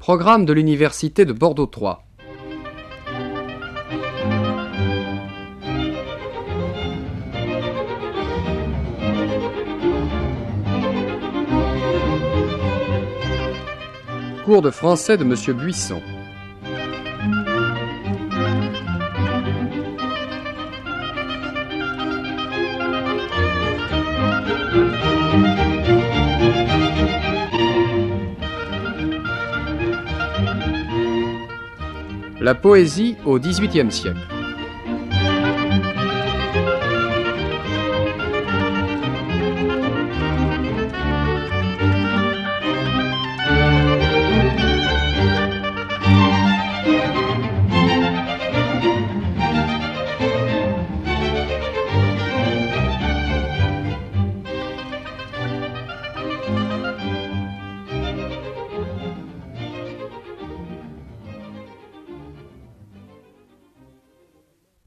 Programme de l'Université de Bordeaux 3. Cours de français de Monsieur Buisson. La poésie au XVIIIe siècle.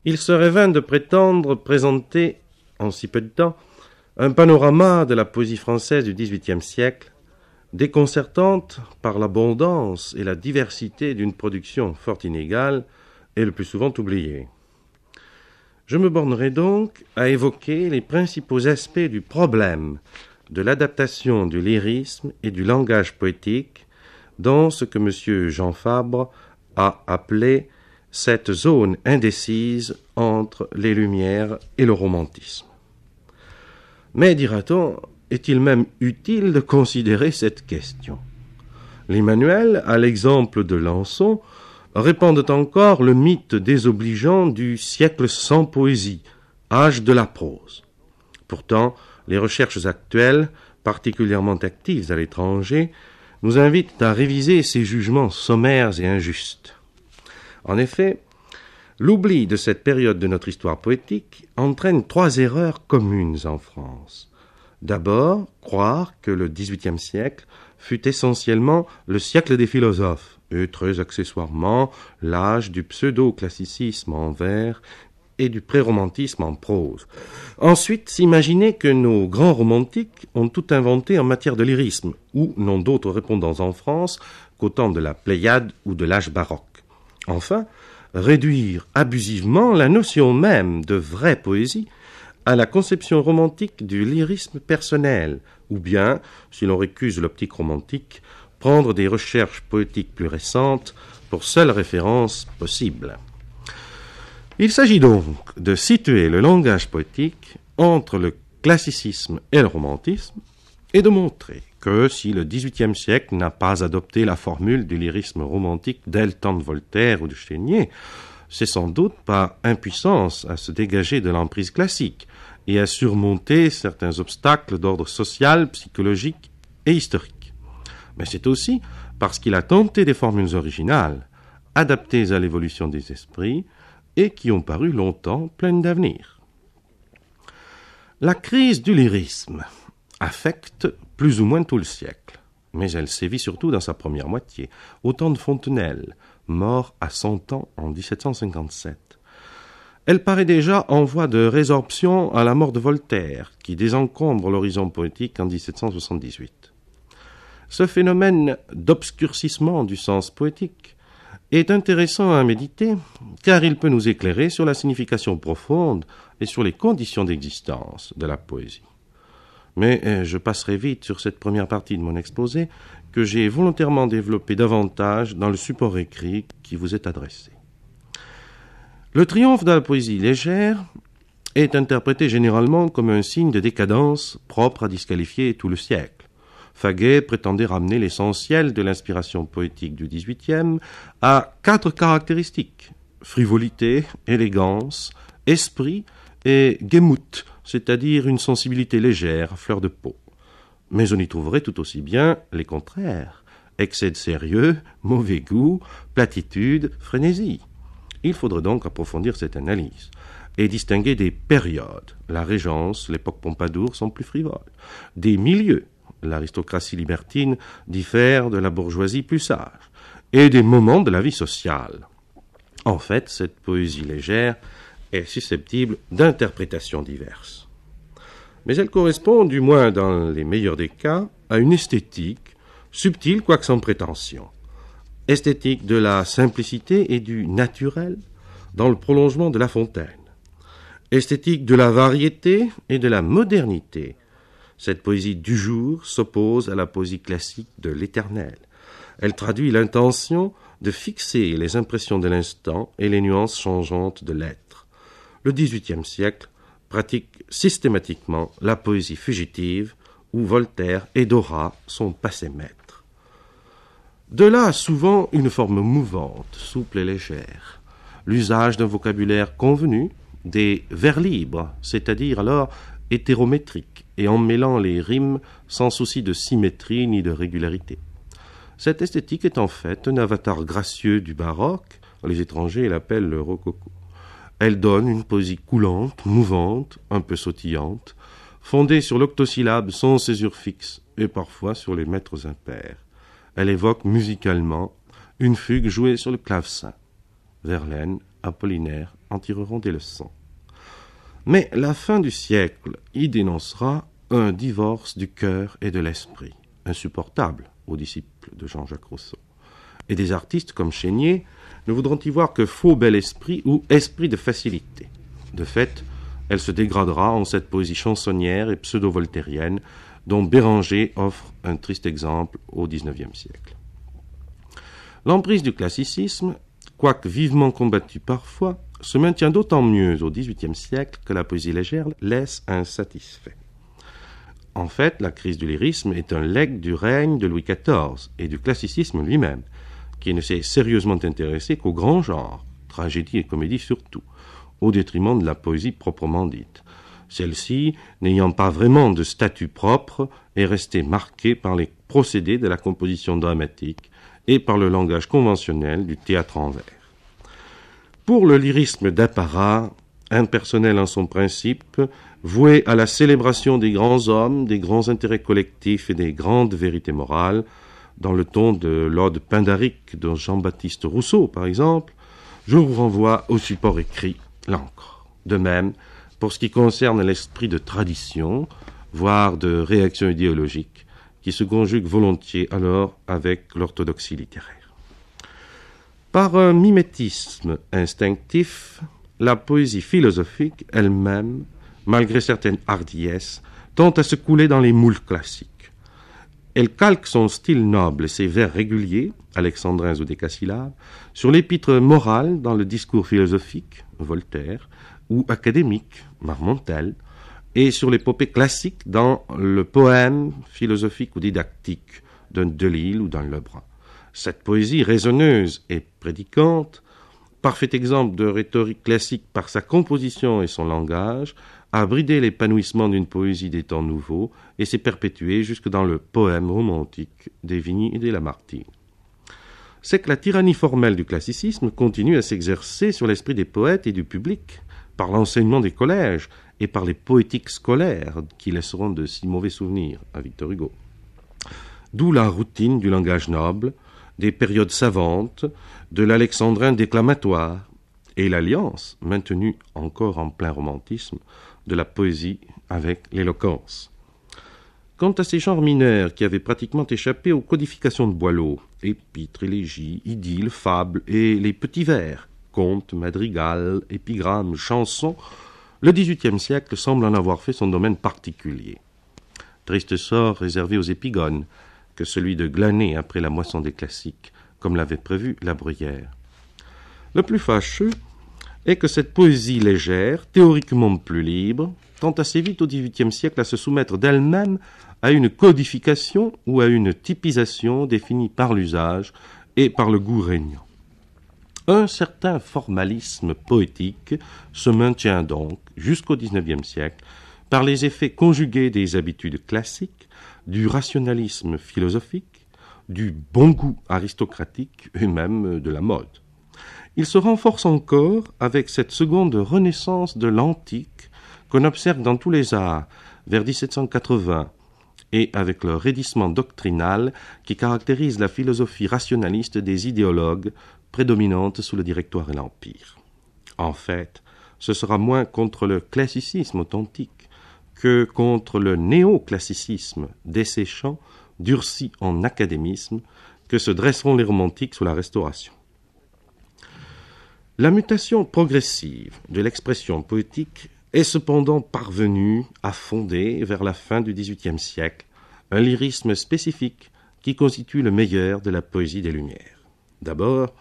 Il serait vain de prétendre présenter, en si peu de temps, un panorama de la poésie française du XVIIIe siècle, déconcertante par l'abondance et la diversité d'une production fort inégale et le plus souvent oubliée. Je me bornerai donc à évoquer les principaux aspects du problème de l'adaptation du lyrisme et du langage poétique dans ce que M. Jean Fabre a appelé cette zone indécise entre les Lumières et le romantisme. Mais, dira-t-on, est-il même utile de considérer cette question? Les manuels, à l'exemple de Lançon, répandent encore le mythe désobligeant du siècle sans poésie, âge de la prose. Pourtant, les recherches actuelles, particulièrement actives à l'étranger, nous invitent à réviser ces jugements sommaires et injustes. En effet, l'oubli de cette période de notre histoire poétique entraîne 3 erreurs communes en France. D'abord, croire que le XVIIIe siècle fut essentiellement le siècle des philosophes, et très accessoirement l'âge du pseudo-classicisme en vers et du pré-romantisme en prose. Ensuite, s'imaginer que nos grands romantiques ont tout inventé en matière de lyrisme, ou n'ont d'autres répondants en France qu'au temps de la Pléiade ou de l'âge baroque. Enfin, réduire abusivement la notion même de vraie poésie à la conception romantique du lyrisme personnel, ou bien, si l'on récuse l'optique romantique, prendre des recherches poétiques plus récentes pour seule référence possible. Il s'agit donc de situer le langage poétique entre le classicisme et le romantisme et de montrer que si le XVIIIe siècle n'a pas adopté la formule du lyrisme romantique dès le temps de Voltaire ou de Chénier, c'est sans doute par impuissance à se dégager de l'emprise classique et à surmonter certains obstacles d'ordre social, psychologique et historique. Mais c'est aussi parce qu'il a tenté des formules originales, adaptées à l'évolution des esprits et qui ont paru longtemps pleines d'avenir. La crise du lyrisme affecte plus ou moins tout le siècle, mais elle sévit surtout dans sa première moitié, au temps de Fontenelle, mort à 100 ans en 1757. Elle paraît déjà en voie de résorption à la mort de Voltaire, qui désencombre l'horizon poétique en 1778. Ce phénomène d'obscurcissement du sens poétique est intéressant à méditer, car il peut nous éclairer sur la signification profonde et sur les conditions d'existence de la poésie. Mais je passerai vite sur cette première partie de mon exposé que j'ai volontairement développé davantage dans le support écrit qui vous est adressé. Le triomphe de la poésie légère est interprété généralement comme un signe de décadence propre à disqualifier tout le siècle. Faguet prétendait ramener l'essentiel de l'inspiration poétique du XVIIIe à 4 caractéristiques: frivolité, élégance, esprit et Gemuth, c'est-à-dire une sensibilité légère, fleur de peau. Mais on y trouverait tout aussi bien les contraires: excès de sérieux, mauvais goût, platitude, frénésie. Il faudrait donc approfondir cette analyse et distinguer des périodes. La Régence, l'époque Pompadour sont plus frivoles. Des milieux, l'aristocratie libertine diffère de la bourgeoisie plus sage. Et des moments de la vie sociale. En fait, cette poésie légère est susceptible d'interprétations diverses. Mais elle correspond, du moins dans les meilleurs des cas, à une esthétique, subtile quoique sans prétention. esthétique de la simplicité et du naturel dans le prolongement de La Fontaine, esthétique de la variété et de la modernité. Cette poésie du jour s'oppose à la poésie classique de l'éternel. Elle traduit l'intention de fixer les impressions de l'instant et les nuances changeantes de l'être. Le XVIIIe siècle pratique systématiquement la poésie fugitive où Voltaire et Dora sont passés maîtres. De là, souvent, une forme mouvante, souple et légère. L'usage d'un vocabulaire convenu, des vers libres, c'est-à-dire alors hétérométriques, et en mêlant les rimes sans souci de symétrie ni de régularité. Cette esthétique est en fait un avatar gracieux du baroque, les étrangers l'appellent le rococo. Elle donne une poésie coulante, mouvante, un peu sautillante, fondée sur l'octosyllabe sans césure fixe et parfois sur les mètres impairs. Elle évoque musicalement une fugue jouée sur le clavecin. Verlaine, Apollinaire en tireront des leçons. Mais la fin du siècle y dénoncera un divorce du cœur et de l'esprit, insupportable aux disciples de Jean-Jacques Rousseau. Et des artistes comme Chénier ne voudront y voir que faux bel esprit ou esprit de facilité. De fait, elle se dégradera en cette poésie chansonnière et pseudo-voltairienne dont Béranger offre un triste exemple au XIXe siècle. L'emprise du classicisme, quoique vivement combattue parfois, se maintient d'autant mieux au XVIIIe siècle que la poésie légère laisse insatisfait. En fait, la crise du lyrisme est un legs du règne de Louis XIV et du classicisme lui-même, qui ne s'est sérieusement intéressé qu'au grand genre, tragédie et comédie surtout, au détriment de la poésie proprement dite. Celle-ci, n'ayant pas vraiment de statut propre, est restée marquée par les procédés de la composition dramatique et par le langage conventionnel du théâtre en vers. Pour le lyrisme d'apparat, impersonnel en son principe, voué à la célébration des grands hommes, des grands intérêts collectifs et des grandes vérités morales, dans le ton de l'Ode pindarique de Jean-Baptiste Rousseau, par exemple, je vous renvoie au support écrit, l'encre. De même, pour ce qui concerne l'esprit de tradition, voire de réaction idéologique, qui se conjugue volontiers alors avec l'orthodoxie littéraire. Par un mimétisme instinctif, la poésie philosophique elle-même, malgré certaines hardiesses, tente à se couler dans les moules classiques. Elle calque son style noble et ses vers réguliers, alexandrins ou décasyllabes, sur l'épître morale dans le discours philosophique, Voltaire, ou académique, Marmontel, et sur l'épopée classique dans le poème philosophique ou didactique d'un Delille ou d'un Lebrun. Cette poésie raisonneuse et prédicante, parfait exemple de rhétorique classique par sa composition et son langage, a bridé l'épanouissement d'une poésie des temps nouveaux et s'est perpétuée jusque dans le poème romantique des Vigny et des Lamartine. C'est que la tyrannie formelle du classicisme continue à s'exercer sur l'esprit des poètes et du public, par l'enseignement des collèges et par les poétiques scolaires qui laisseront de si mauvais souvenirs à Victor Hugo. D'où la routine du langage noble, des périodes savantes, de l'alexandrin déclamatoire, et l'alliance, maintenue encore en plein romantisme, de la poésie avec l'éloquence. Quant à ces genres mineurs qui avaient pratiquement échappé aux codifications de Boileau, épîtres, élégies, idylles, fables et les petits vers, contes, madrigals, épigrammes, chansons, le XVIIIe siècle semble en avoir fait son domaine particulier. Triste sort réservé aux épigones, que celui de glaner après la moisson des classiques, comme l'avait prévu La Bruyère. Le plus fâcheux est que cette poésie légère, théoriquement plus libre, tente assez vite au XVIIIe siècle à se soumettre d'elle-même à une codification ou à une typisation définie par l'usage et par le goût régnant. Un certain formalisme poétique se maintient donc jusqu'au XIXe siècle par les effets conjugués des habitudes classiques, du rationalisme philosophique, du bon goût aristocratique et même de la mode. Il se renforce encore avec cette seconde renaissance de l'antique qu'on observe dans tous les arts vers 1780 et avec le raidissement doctrinal qui caractérise la philosophie rationaliste des idéologues prédominante sous le Directoire et l'Empire. En fait, ce sera moins contre le classicisme authentique que contre le néoclassicisme desséchant, durci en académisme, que se dresseront les romantiques sous la Restauration. La mutation progressive de l'expression poétique est cependant parvenue à fonder, vers la fin du XVIIIe siècle, un lyrisme spécifique qui constitue le meilleur de la poésie des Lumières. D'abord,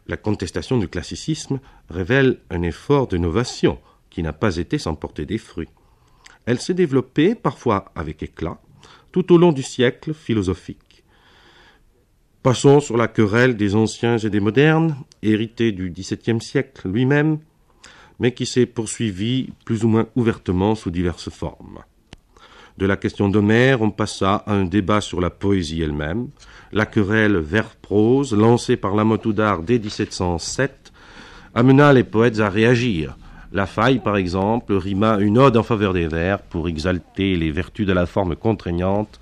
la contestation du classicisme révèle un effort de novation qui n'a pas été sans porter des fruits. Elle s'est développée, parfois avec éclat, tout au long du siècle philosophique. Passons sur la querelle des anciens et des modernes, héritée du XVIIe siècle lui-même, mais qui s'est poursuivie plus ou moins ouvertement sous diverses formes. De la question d'Homère, on passa à un débat sur la poésie elle-même. La querelle vers-prose, lancée par Lamotte Houdard dès 1707, amena les poètes à réagir. La Faille, par exemple, rima une ode en faveur des vers pour exalter les vertus de la forme contraignante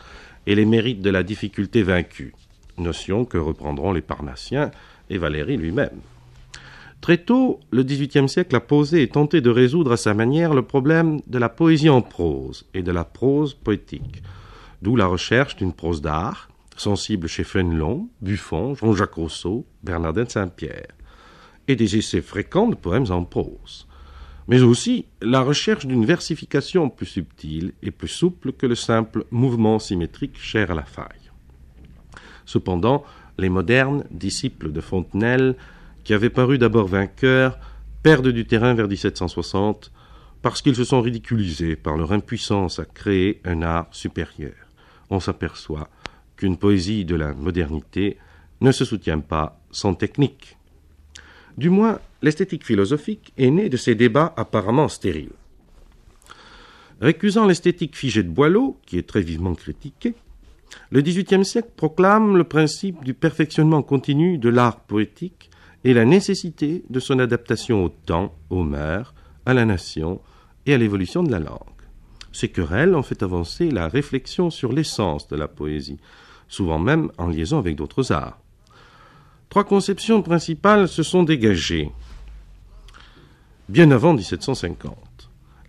et les mérites de la difficulté vaincue, notion que reprendront les Parnassiens et Valéry lui-même. Très tôt, le XVIIIe siècle a posé et tenté de résoudre à sa manière le problème de la poésie en prose et de la prose poétique, d'où la recherche d'une prose d'art, sensible chez Fénelon, Buffon, Jean-Jacques Rousseau, Bernardin de Saint-Pierre, et des essais fréquents de poèmes en prose, mais aussi la recherche d'une versification plus subtile et plus souple que le simple mouvement symétrique cher à la Faille. Cependant, les modernes, disciples de Fontenelle, qui avaient paru d'abord vainqueurs, perdent du terrain vers 1760 parce qu'ils se sont ridiculisés par leur impuissance à créer un art supérieur. On s'aperçoit qu'une poésie de la modernité ne se soutient pas sans technique. Du moins, l'esthétique philosophique est née de ces débats apparemment stériles. Récusant l'esthétique figée de Boileau, qui est très vivement critiquée, le XVIIIe siècle proclame le principe du perfectionnement continu de l'art poétique et la nécessité de son adaptation au temps, aux mœurs, à la nation et à l'évolution de la langue. Ces querelles ont fait avancer la réflexion sur l'essence de la poésie, souvent même en liaison avec d'autres arts. Trois conceptions principales se sont dégagées bien avant 1750.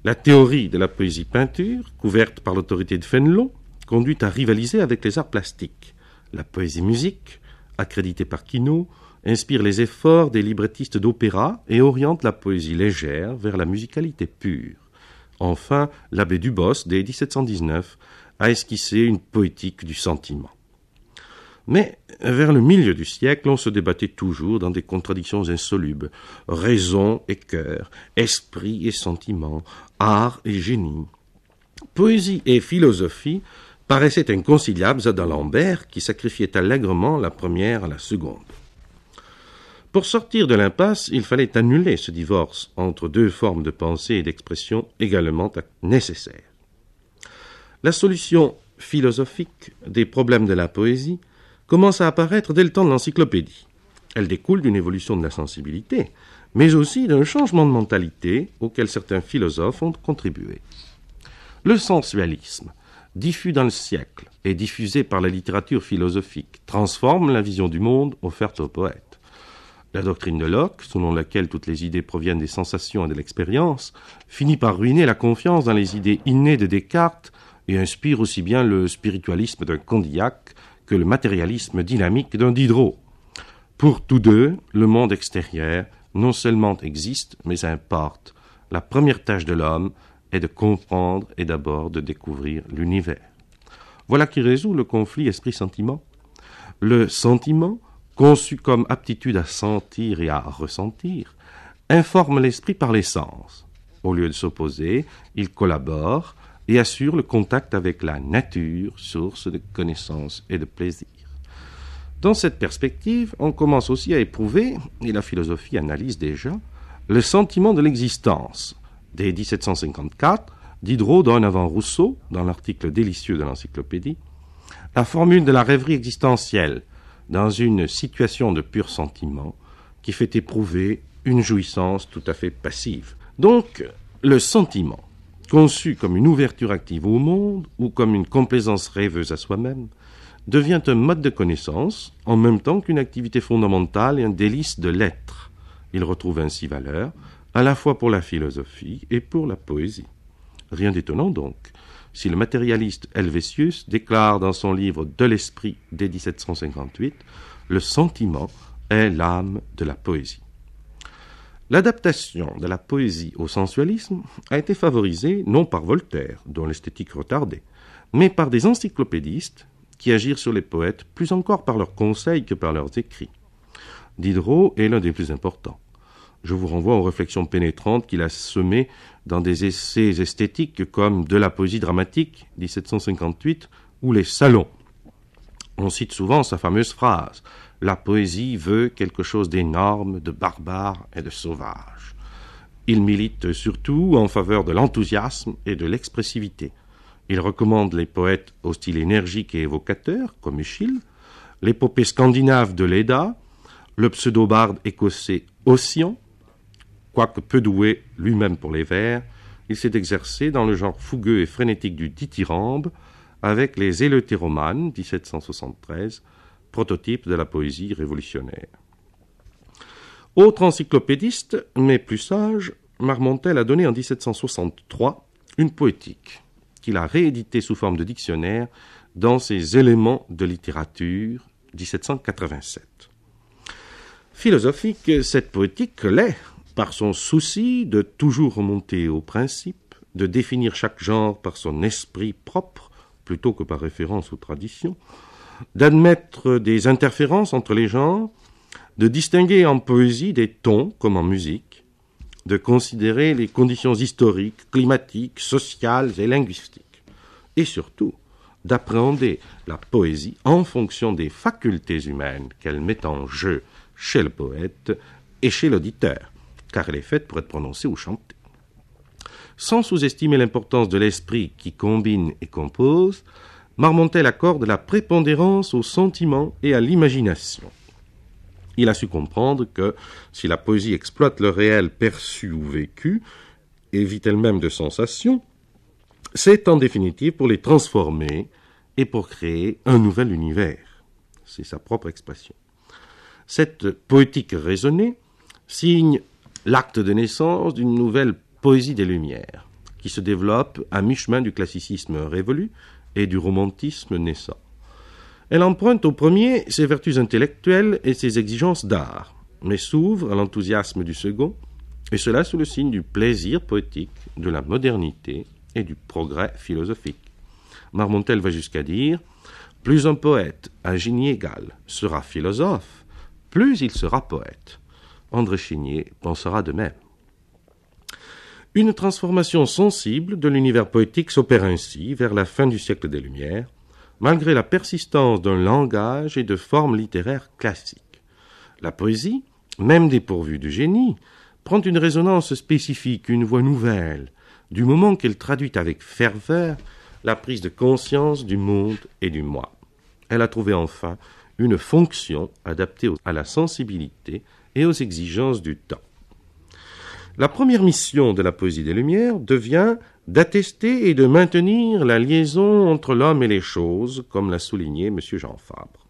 La théorie de la poésie peinture, couverte par l'autorité de Fénelon, conduit à rivaliser avec les arts plastiques. La poésie musique, accréditée par Quinault, inspire les efforts des librettistes d'opéra et oriente la poésie légère vers la musicalité pure. Enfin, l'abbé Dubos, dès 1719, a esquissé une poétique du sentiment. Mais, vers le milieu du siècle, on se débattait toujours dans des contradictions insolubles. Raison et cœur, esprit et sentiment, art et génie. Poésie et philosophie paraissaient inconciliables à d'Alembert, qui sacrifiait allègrement la première à la seconde. Pour sortir de l'impasse, il fallait annuler ce divorce entre deux formes de pensée et d'expression également nécessaires. La solution philosophique des problèmes de la poésie commence à apparaître dès le temps de l'encyclopédie. Elle découle d'une évolution de la sensibilité, mais aussi d'un changement de mentalité auquel certains philosophes ont contribué. Le sensualisme, diffus dans le siècle et diffusé par la littérature philosophique, transforme la vision du monde offerte aux poètes. La doctrine de Locke, selon laquelle toutes les idées proviennent des sensations et de l'expérience, finit par ruiner la confiance dans les idées innées de Descartes et inspire aussi bien le spiritualisme d'un Condillac que le matérialisme dynamique d'un Diderot. Pour tous deux, le monde extérieur non seulement existe, mais importe. La première tâche de l'homme est de comprendre et d'abord de découvrir l'univers. Voilà qui résout le conflit esprit-sentiment. Le sentiment, conçu comme aptitude à sentir et à ressentir, informe l'esprit par les sens. Au lieu de s'opposer, il collabore et assure le contact avec la nature, source de connaissance et de plaisir. Dans cette perspective, on commence aussi à éprouver, et la philosophie analyse déjà, le sentiment de l'existence. Dès 1754, Diderot donne avant Rousseau, dans l'article délicieux de l'encyclopédie, la formule de la rêverie existentielle, dans une situation de pur sentiment qui fait éprouver une jouissance tout à fait passive. Donc, le sentiment, conçu comme une ouverture active au monde ou comme une complaisance rêveuse à soi-même, devient un mode de connaissance en même temps qu'une activité fondamentale et un délice de l'être. Il retrouve ainsi valeur à la fois pour la philosophie et pour la poésie. Rien d'étonnant donc, si le matérialiste Helvétius déclare dans son livre De l'esprit dès 1758 « Le sentiment est l'âme de la poésie ». L'adaptation de la poésie au sensualisme a été favorisée non par Voltaire, dont l'esthétique retardée, mais par des encyclopédistes qui agirent sur les poètes plus encore par leurs conseils que par leurs écrits. Diderot est l'un des plus importants. Je vous renvoie aux réflexions pénétrantes qu'il a semées dans des essais esthétiques comme De la poésie dramatique, 1758, ou Les Salons. On cite souvent sa fameuse phrase « La poésie veut quelque chose d'énorme, de barbare et de sauvage ». Il milite surtout en faveur de l'enthousiasme et de l'expressivité. Il recommande les poètes au style énergique et évocateur, comme Eschyle, l'épopée scandinave de Leda, le pseudo-barde écossais Ossian. Quoique peu doué lui-même pour les vers, il s'est exercé dans le genre fougueux et frénétique du dithyrambe avec les Éleutéromanes, 1773, prototype de la poésie révolutionnaire. Autre encyclopédiste, mais plus sage, Marmontel a donné en 1763 une poétique qu'il a rééditée sous forme de dictionnaire dans ses Éléments de littérature, 1787. Philosophique, cette poétique l'est par son souci de toujours remonter au principe, de définir chaque genre par son esprit propre, plutôt que par référence aux traditions, d'admettre des interférences entre les genres, de distinguer en poésie des tons comme en musique, de considérer les conditions historiques, climatiques, sociales et linguistiques, et surtout d'appréhender la poésie en fonction des facultés humaines qu'elle met en jeu chez le poète et chez l'auditeur, car elle est faite pour être prononcée ou chantée. Sans sous-estimer l'importance de l'esprit qui combine et compose, Marmontel accorde la prépondérance au sentiment et à l'imagination. Il a su comprendre que, si la poésie exploite le réel perçu ou vécu, évite elle-même de sensations, c'est en définitive pour les transformer et pour créer un nouvel univers. C'est sa propre expression. Cette poétique raisonnée signe l'acte de naissance d'une nouvelle poésie des Lumières, qui se développe à mi-chemin du classicisme révolu et du romantisme naissant. Elle emprunte au premier ses vertus intellectuelles et ses exigences d'art, mais s'ouvre à l'enthousiasme du second, et cela sous le signe du plaisir poétique, de la modernité et du progrès philosophique. Marmontel va jusqu'à dire « Plus un poète, à génie égal, sera philosophe, plus il sera poète. » André Chénier pensera de même. Une transformation sensible de l'univers poétique s'opère ainsi vers la fin du siècle des Lumières, malgré la persistance d'un langage et de formes littéraires classiques. La poésie, même dépourvue de génie, prend une résonance spécifique, une voix nouvelle, du moment qu'elle traduit avec ferveur la prise de conscience du monde et du moi. Elle a trouvé enfin une fonction adaptée à la sensibilité et aux exigences du temps. La première mission de la poésie des Lumières devient d'attester et de maintenir la liaison entre l'homme et les choses, comme l'a souligné M. Jean Fabre.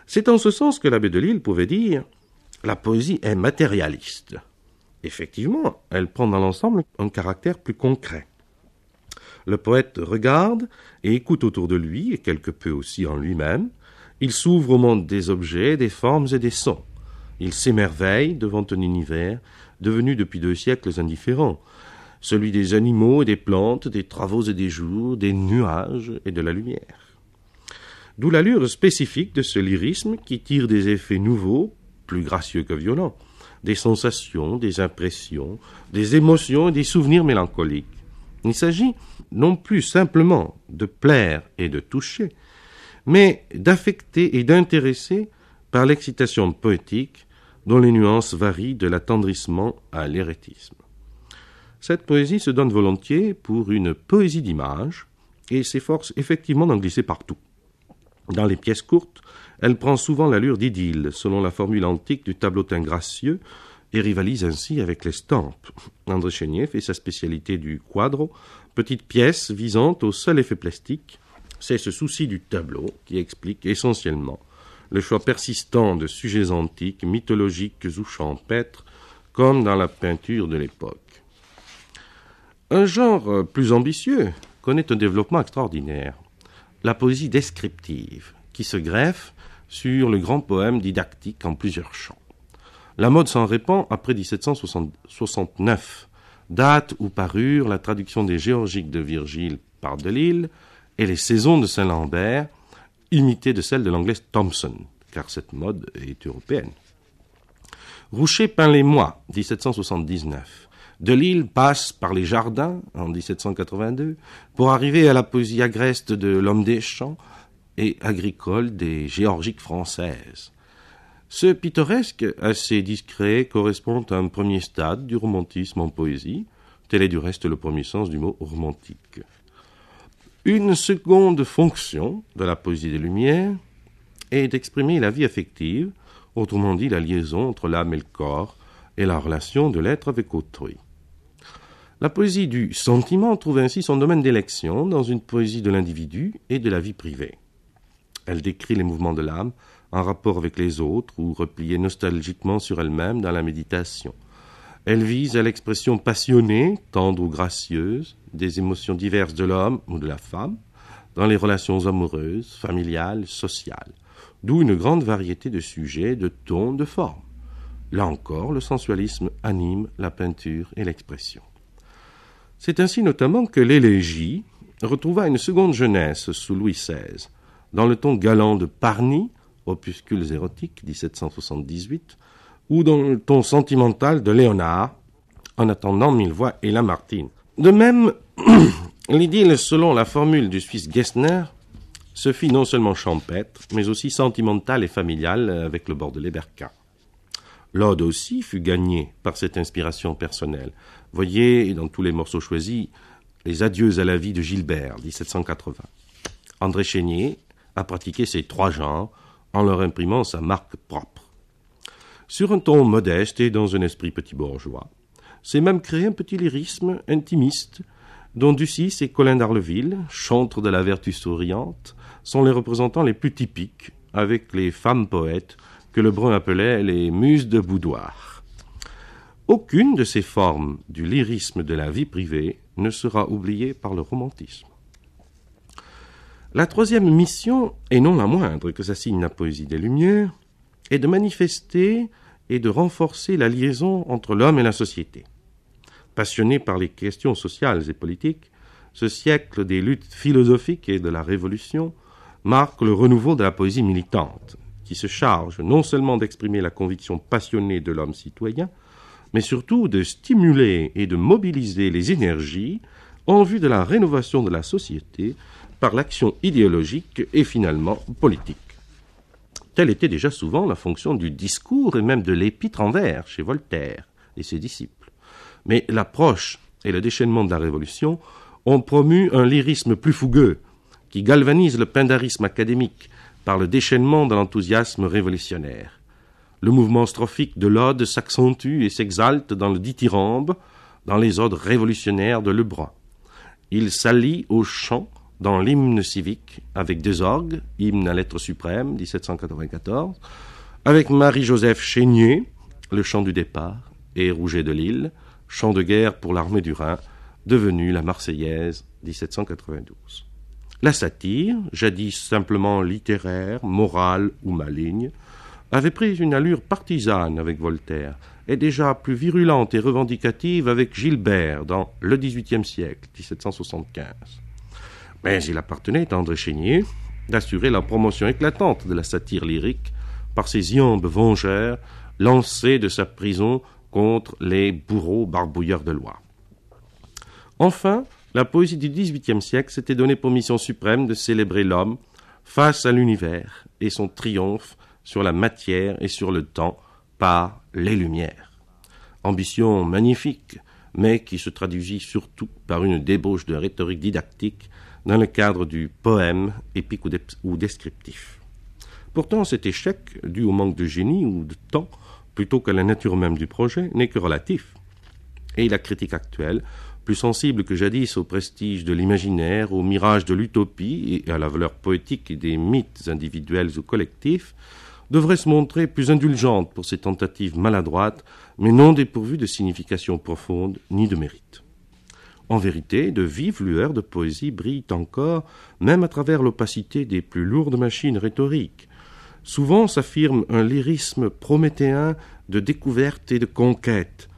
C'est en ce sens que l'abbé Delille pouvait dire « La poésie est matérialiste ». Effectivement, elle prend dans l'ensemble un caractère plus concret. Le poète regarde et écoute autour de lui, et quelque peu aussi en lui-même. Il s'ouvre au monde des objets, des formes et des sons. Il s'émerveille devant un univers devenu depuis 2 siècles indifférent, celui des animaux et des plantes, des travaux et des jours, des nuages et de la lumière. D'où l'allure spécifique de ce lyrisme qui tire des effets nouveaux, plus gracieux que violents, des sensations, des impressions, des émotions et des souvenirs mélancoliques. Il s'agit non plus simplement de plaire et de toucher, mais d'affecter et d'intéresser par l'excitation poétique dont les nuances varient de l'attendrissement à l'éréthisme. Cette poésie se donne volontiers pour une poésie d'image et s'efforce effectivement d'en glisser partout. Dans les pièces courtes, elle prend souvent l'allure d'idylle, selon la formule antique du tableautin gracieux, et rivalise ainsi avec l'estampe. André Chénier fait sa spécialité du quadro, petite pièce visant au seul effet plastique. C'est ce souci du tableau qui explique essentiellement le choix persistant de sujets antiques, mythologiques ou champêtres, comme dans la peinture de l'époque. Un genre plus ambitieux, connaît un développement extraordinaire. La poésie descriptive, qui se greffe sur le grand poème didactique en plusieurs chants. La mode s'en répand après 1769, date où parurent la traduction des Géorgiques de Virgile par Delille et les Saisons de Saint-Lambert, imitées de celles de l'anglais Thomson, car cette mode est européenne. Roucher peint les mois, 1779. Delille passe par les jardins, en 1782, pour arriver à la poésie agreste de l'homme des champs et agricole des Géorgiques françaises. Ce pittoresque, assez discret, correspond à un premier stade du romantisme en poésie. Tel est du reste le premier sens du mot romantique. Une seconde fonction de la poésie des Lumières est d'exprimer la vie affective, autrement dit la liaison entre l'âme et le corps, et la relation de l'être avec autrui. La poésie du sentiment trouve ainsi son domaine d'élection dans une poésie de l'individu et de la vie privée. Elle décrit les mouvements de l'âme en rapport avec les autres ou repliée nostalgiquement sur elle-même dans la méditation. Elle vise à l'expression passionnée, tendre ou gracieuse, des émotions diverses de l'homme ou de la femme, dans les relations amoureuses, familiales, sociales, d'où une grande variété de sujets, de tons, de formes. Là encore, le sensualisme anime la peinture et l'expression. C'est ainsi notamment que l'élégie retrouva une seconde jeunesse sous Louis XVI, dans le ton galant de Parny, Opuscules érotiques, 1778, ou dans le ton sentimental de Léonard, En attendant 1000 voix et Lamartine. De même, l'idylle, selon la formule du Suisse Gessner, se fit non seulement champêtre, mais aussi sentimentale et familiale avec le Bordelais-Berquin. L'ode aussi fut gagnée par cette inspiration personnelle. Voyez, dans tous les morceaux choisis, les adieux à la vie de Gilbert, 1780. André Chénier a pratiqué ces trois genres en leur imprimant sa marque propre. Sur un ton modeste et dans un esprit petit bourgeois, s'est même créé un petit lyrisme intimiste, dont Ducis et Colin d'Arleville, chantres de la vertu souriante, sont les représentants les plus typiques, avec les femmes poètes que Lebrun appelait les muses de boudoir. Aucune de ces formes du lyrisme de la vie privée ne sera oubliée par le romantisme. La troisième mission, et non la moindre que s'assigne la poésie des Lumières, est de manifester et de renforcer la liaison entre l'homme et la société. Passionné par les questions sociales et politiques, ce siècle des luttes philosophiques et de la Révolution marque le renouveau de la poésie militante, qui se charge non seulement d'exprimer la conviction passionnée de l'homme citoyen, mais surtout de stimuler et de mobiliser les énergies en vue de la rénovation de la société par l'action idéologique et finalement politique. Telle était déjà souvent la fonction du discours et même de l'épître en vers chez Voltaire et ses disciples. Mais l'approche et le déchaînement de la Révolution ont promu un lyrisme plus fougueux qui galvanise le pindarisme académique par le déchaînement de l'enthousiasme révolutionnaire. Le mouvement strophique de l'ode s'accentue et s'exalte dans le dithyrambe, dans les odes révolutionnaires de Lebrun. Il s'allie au chant dans l'hymne civique, avec des orgues, hymne à lettres suprêmes, 1794, avec Marie-Joseph Chénier, le chant du départ, et Rouget de Lille, chant de guerre pour l'armée du Rhin, devenu la Marseillaise, 1792. La satire, jadis simplement littéraire, morale ou maligne, avait pris une allure partisane avec Voltaire, et déjà plus virulente et revendicative avec Gilbert dans Le XVIIIe siècle, 1775. Mais il appartenait à André Chénier d'assurer la promotion éclatante de la satire lyrique par ses iambes vengeurs lancés de sa prison contre les bourreaux barbouilleurs de loi. Enfin, la poésie du XVIIIe siècle s'était donnée pour mission suprême de célébrer l'homme face à l'univers et son triomphe sur la matière et sur le temps par les Lumières. Ambition magnifique, mais qui se traduisit surtout par une débauche de rhétorique didactique dans le cadre du poème épique ou descriptif. Pourtant, cet échec, dû au manque de génie ou de temps, plutôt qu'à la nature même du projet, n'est que relatif. Et la critique actuelle, plus sensible que jadis au prestige de l'imaginaire, au mirage de l'utopie et à la valeur poétique des mythes individuels ou collectifs, devrait se montrer plus indulgente pour ces tentatives maladroites, mais non dépourvues de signification profonde ni de mérite. En vérité, de vives lueurs de poésie brillent encore, même à travers l'opacité des plus lourdes machines rhétoriques. Souvent s'affirme un lyrisme prométhéen de découverte et de conquête.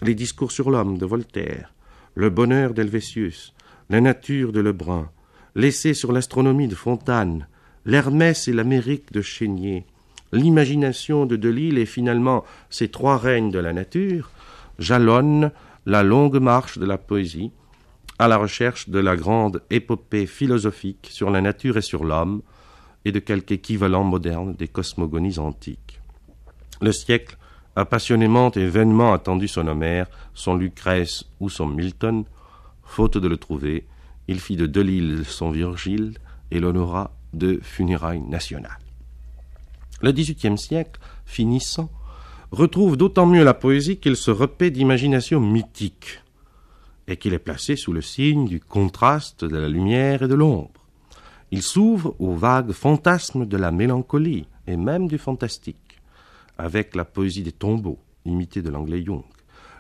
Les discours sur l'homme de Voltaire, le bonheur d'Helvétius, la nature de Lebrun, l'essai sur l'astronomie de Fontane, l'Hermès et l'Amérique de Chénier, l'imagination de Delille et finalement ces trois règnes de la nature jalonnent la longue marche de la poésie à la recherche de la grande épopée philosophique sur la nature et sur l'homme et de quelque équivalent moderne des cosmogonies antiques. Le siècle a passionnément et vainement attendu son Homère, son Lucrèce ou son Milton. Faute de le trouver, il fit de Delille son Virgile et l'honora de funérailles nationales. Le XVIIIe siècle, finissant, retrouve d'autant mieux la poésie qu'il se repaît d'imagination mythique et qu'il est placé sous le signe du contraste de la lumière et de l'ombre. Il s'ouvre aux vagues fantasmes de la mélancolie et même du fantastique, avec la poésie des tombeaux, imitée de l'anglais Young,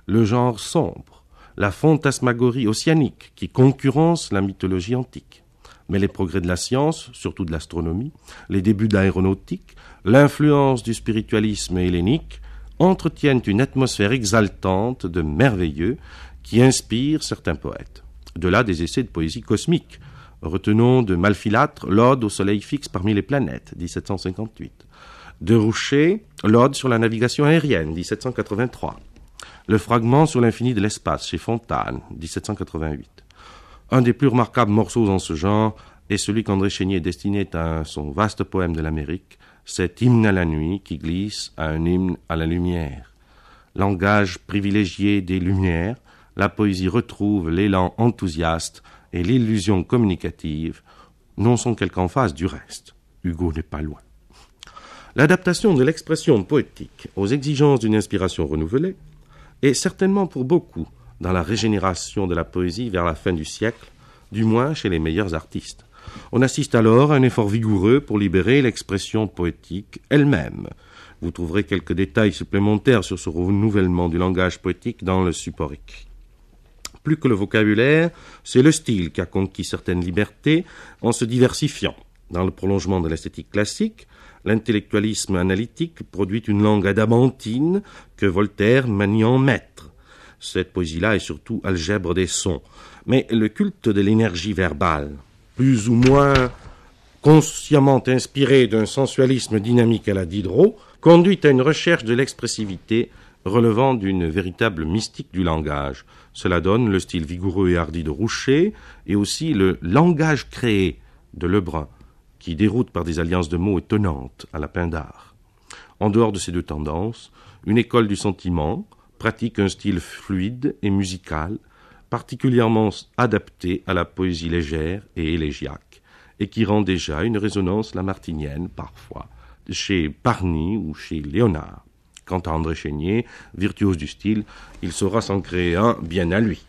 le genre sombre, la fantasmagorie ossianique qui concurrence la mythologie antique. Mais les progrès de la science, surtout de l'astronomie, les débuts de l'aéronautique, l'influence du spiritualisme hellénique entretiennent une atmosphère exaltante de merveilleux qui inspire certains poètes. De là des essais de poésie cosmique. Retenons de Malfilâtre l'Ode au soleil fixe parmi les planètes, 1758. De Roucher, l'Ode sur la navigation aérienne, 1783. Le fragment sur l'infini de l'espace, chez Fontane, 1788. Un des plus remarquables morceaux en ce genre est celui qu'André Chénier destinait à son vaste poème de l'Amérique, cet hymne à la nuit qui glisse à un hymne à la lumière. Langage privilégié des lumières, la poésie retrouve l'élan enthousiaste et l'illusion communicative, non sont qu'en face du reste. Hugo n'est pas loin. L'adaptation de l'expression poétique aux exigences d'une inspiration renouvelée est certainement pour beaucoup dans la régénération de la poésie vers la fin du siècle, du moins chez les meilleurs artistes. On assiste alors à un effort vigoureux pour libérer l'expression poétique elle-même. Vous trouverez quelques détails supplémentaires sur ce renouvellement du langage poétique dans le support écrit. Plus que le vocabulaire, c'est le style qui a conquis certaines libertés en se diversifiant. Dans le prolongement de l'esthétique classique, l'intellectualisme analytique produit une langue adamantine que Voltaire manie en maître. Cette poésie-là est surtout algèbre des sons. Mais le culte de l'énergie verbale, plus ou moins consciemment inspiré d'un sensualisme dynamique à la Diderot, conduit à une recherche de l'expressivité relevant d'une véritable mystique du langage. Cela donne le style vigoureux et hardi de Roucher et aussi le langage créé de Lebrun, qui déroute par des alliances de mots étonnantes à la Pindare. En dehors de ces deux tendances, une école du sentiment pratique un style fluide et musical, particulièrement adapté à la poésie légère et élégiaque, et qui rend déjà une résonance lamartinienne parfois, chez Parny ou chez Léonard. Quant à André Chénier, virtuose du style, il saura s'en créer un bien à lui.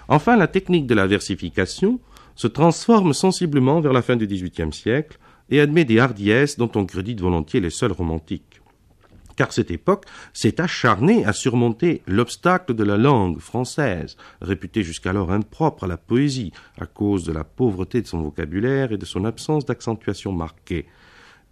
Enfin, la technique de la versification se transforme sensiblement vers la fin du XVIIIe siècle et admet des hardiesses dont on crédite volontiers les seuls romantiques. Car cette époque s'est acharnée à surmonter l'obstacle de la langue française, réputée jusqu'alors impropre à la poésie à cause de la pauvreté de son vocabulaire et de son absence d'accentuation marquée.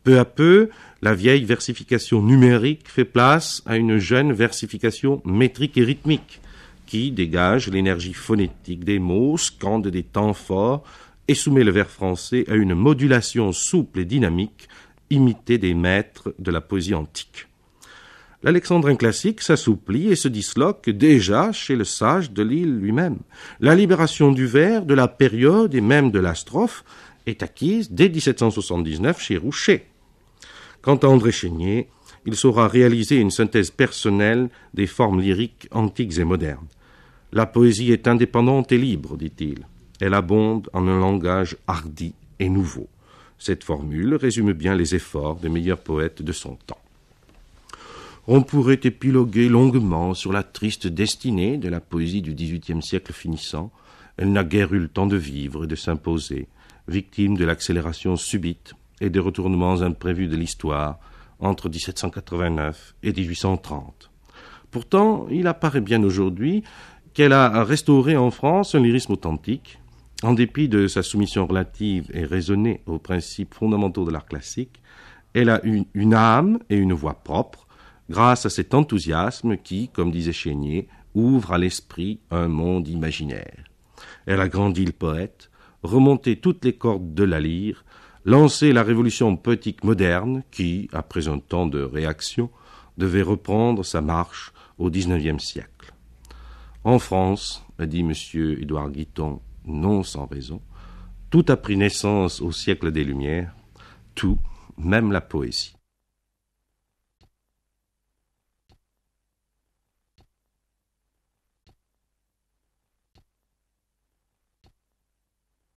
Peu à peu, la vieille versification numérique fait place à une jeune versification métrique et rythmique, qui dégage l'énergie phonétique des mots, scande des temps forts et soumet le vers français à une modulation souple et dynamique, imitée des maîtres de la poésie antique. L'alexandrin classique s'assouplit et se disloque déjà chez le sage Delille lui-même. La libération du vers, de la période et même de la strophe est acquise dès 1779 chez Roucher. Quant à André Chénier, il saura réaliser une synthèse personnelle des formes lyriques antiques et modernes. La poésie est indépendante et libre, dit-il. Elle abonde en un langage hardi et nouveau. Cette formule résume bien les efforts des meilleurs poètes de son temps. On pourrait épiloguer longuement sur la triste destinée de la poésie du XVIIIe siècle finissant. Elle n'a guère eu le temps de vivre et de s'imposer, victime de l'accélération subite et des retournements imprévus de l'histoire entre 1789 et 1830. Pourtant, il apparaît bien aujourd'hui qu'elle a restauré en France un lyrisme authentique, en dépit de sa soumission relative et raisonnée aux principes fondamentaux de l'art classique. Elle a une âme et une voix propres, grâce à cet enthousiasme qui, comme disait Chénier, ouvre à l'esprit un monde imaginaire. Elle a grandi le poète, remonté toutes les cordes de la lyre, lancé la révolution poétique moderne qui, après un temps de réaction, devait reprendre sa marche au XIXe siècle. En France, a dit M. Édouard Guiton, non sans raison, tout a pris naissance au siècle des Lumières, tout, même la poésie.